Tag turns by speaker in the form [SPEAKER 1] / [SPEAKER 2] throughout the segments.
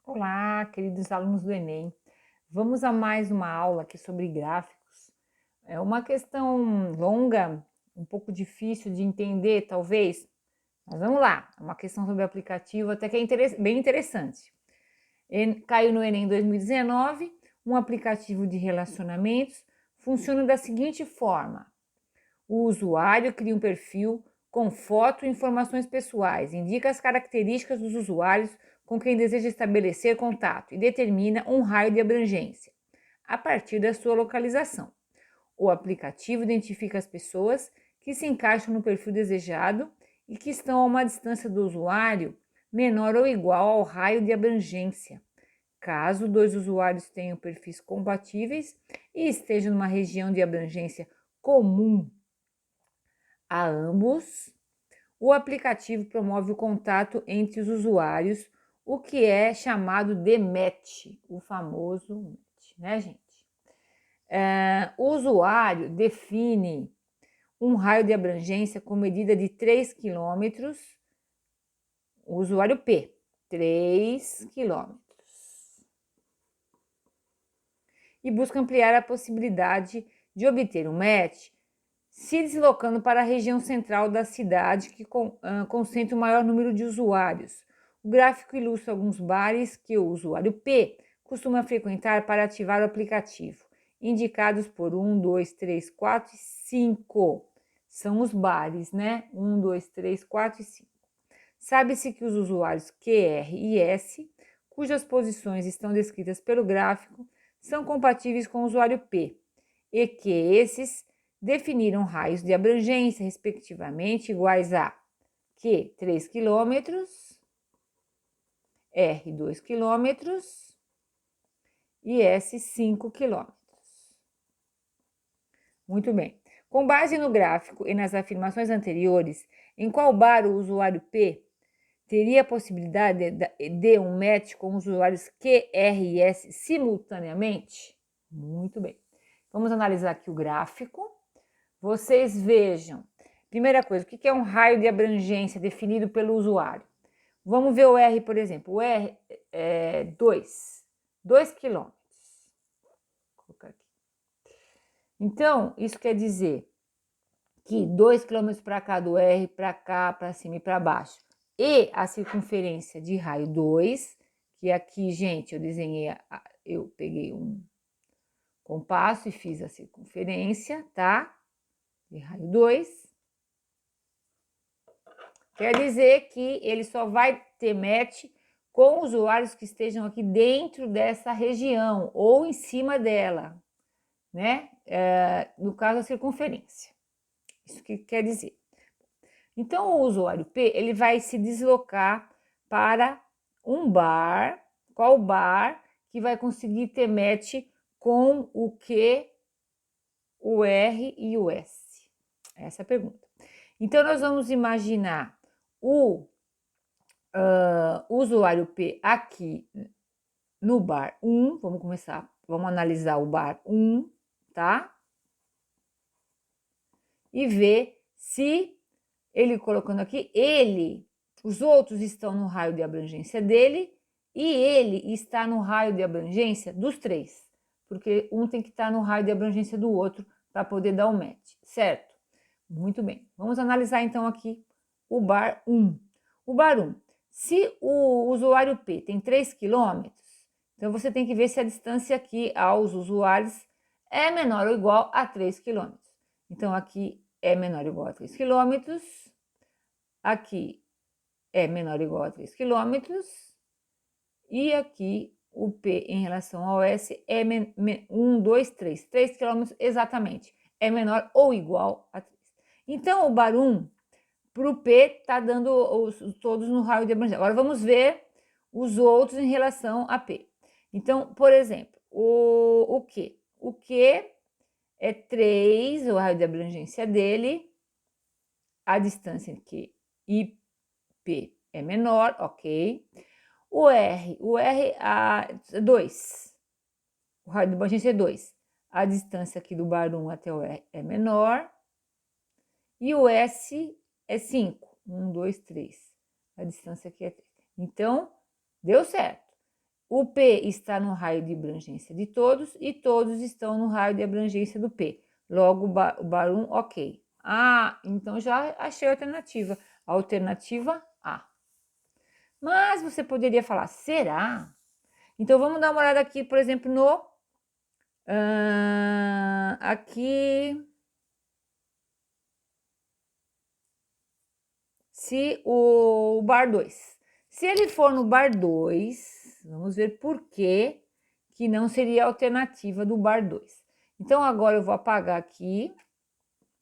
[SPEAKER 1] Olá, queridos alunos do Enem. Vamos a mais uma aula aqui sobre gráficos. É uma questão longa, um pouco difícil de entender, talvez, mas vamos lá. É uma questão sobre aplicativo, até que é bem interessante. Caiu no Enem 2019, um aplicativo de relacionamentos funciona da seguinte forma: o usuário cria um perfil com foto e informações pessoais, indica as características dos usuários com quem deseja estabelecer contato e determina um raio de abrangência, a partir da sua localização. O aplicativo identifica as pessoas que se encaixam no perfil desejado e que estão a uma distância do usuário menor ou igual ao raio de abrangência. Caso dois usuários tenham perfis compatíveis e estejam numa região de abrangência comum a ambos, o aplicativo promove o contato entre os usuários, o que é chamado de match, o famoso match, né, gente? O usuário define um raio de abrangência com medida de 3 quilômetros, o usuário P, 3 quilômetros, e busca ampliar a possibilidade de obter um match se deslocando para a região central da cidade que concentra o maior número de usuários. O gráfico ilustra alguns bares que o usuário P costuma frequentar para ativar o aplicativo, indicados por 1, 2, 3, 4 e 5. São os bares, né? 1, 2, 3, 4 e 5. Sabe-se que os usuários QR e S, cujas posições estão descritas pelo gráfico, são compatíveis com o usuário P, e que esses definiram raios de abrangência, respectivamente, iguais a Q 3 km, R 2 km e S 5 km. Muito bem. Com base no gráfico e nas afirmações anteriores, em qual bar o usuário P teria a possibilidade de um match com os usuários Q, R e S simultaneamente? Muito bem. Vamos analisar aqui o gráfico. Vocês vejam. Primeira coisa, o que é um raio de abrangência definido pelo usuário? Vamos ver o R, por exemplo. O R é 2 quilômetros. Vou colocar aqui. Então, isso quer dizer que 2 quilômetros para cá do R, para cá, para cima e para baixo. E a circunferência de raio 2, que aqui, gente, eu desenhei, eu peguei um compasso e fiz a circunferência, tá? De raio 2. Quer dizer que ele só vai ter match com usuários que estejam aqui dentro dessa região ou em cima dela, né? No caso, a circunferência. Isso que quer dizer. Então, o usuário P, ele vai se deslocar para um bar. Qual bar que vai conseguir ter match com o Q, o R e o S? Essa é a pergunta. Então, nós vamos imaginar o usuário P aqui no bar 1, vamos analisar o bar 1, tá? E ver se ele colocando aqui, os outros estão no raio de abrangência dele e ele está no raio de abrangência dos três, porque um tem que estar no raio de abrangência do outro para poder dar o match, certo? Muito bem, vamos analisar então aqui o bar 1. O bar 1, se o usuário P tem 3 quilômetros, então você tem que ver se a distância aqui aos usuários é menor ou igual a 3 quilômetros. Então aqui é menor ou igual a 3 quilômetros, aqui é menor ou igual a 3 quilômetros, e aqui o P em relação ao S é 1, 2, 3, 3 quilômetros exatamente, é menor ou igual a 3. Então, o bar 1 para o P está dando todos no raio de abrangência. Agora vamos ver os outros em relação a P. Então, por exemplo, o Q. O Q é 3, o raio de abrangência dele, a distância entre Q e P é menor, ok. O R é 2, o raio de abrangência é 2. A distância aqui do bar 1 até o R é menor. E o S é 5. 1, 2, 3. A distância aqui é 3. Então, deu certo. O P está no raio de abrangência de todos e todos estão no raio de abrangência do P. Logo, o bar 1, ok. Ah, então já achei a alternativa. A alternativa A. Mas você poderia falar, será? Então, vamos dar uma olhada aqui, por exemplo, no... aqui... Se o bar 2. Se ele for no bar 2, vamos ver por que não seria a alternativa do bar 2. Então, agora eu vou apagar aqui.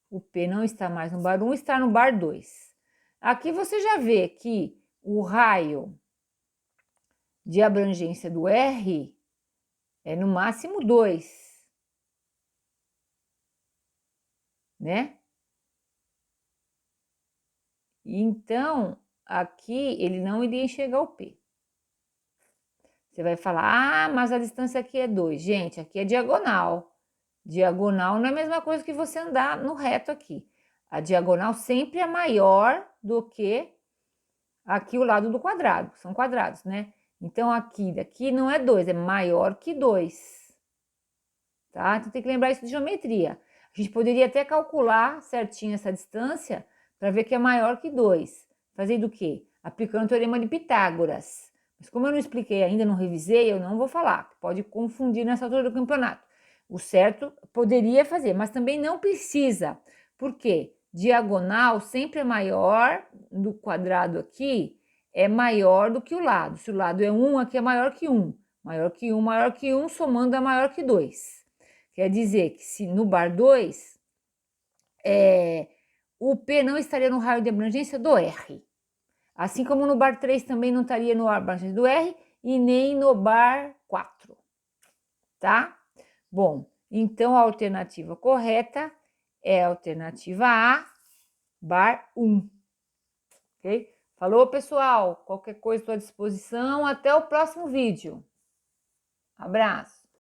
[SPEAKER 1] O P não está mais no bar 1, está no bar 2. Aqui você já vê que o raio de abrangência do R é no máximo 2, né? Então, aqui ele não iria enxergar o P. Você vai falar, mas a distância aqui é 2. Gente, aqui é diagonal. Diagonal não é a mesma coisa que você andar no reto aqui. A diagonal sempre é maior do que aqui o lado do quadrado. São quadrados, né? Então, daqui não é 2, é maior que 2. Tá? Então, tem que lembrar isso de geometria. A gente poderia até calcular certinho essa distância para ver que é maior que 2. Fazendo o quê? Aplicando o teorema de Pitágoras. Mas como eu não expliquei ainda, não revisei, eu não vou falar. Pode confundir nessa altura do campeonato. O certo poderia fazer, mas também não precisa. Por quê? Diagonal sempre é maior do quadrado aqui, é maior do que o lado. Se o lado é 1, aqui é maior que 1. Maior que 1, maior que 1, somando é maior que 2. Quer dizer que se no bar 2, o P não estaria no raio de abrangência do R. Assim como no bar 3 também não estaria no abrangência do R e nem no bar 4, tá? Bom, então a alternativa correta é a alternativa A, bar 1, ok? Falou, pessoal? Qualquer coisa estou à disposição. Até o próximo vídeo. Abraço!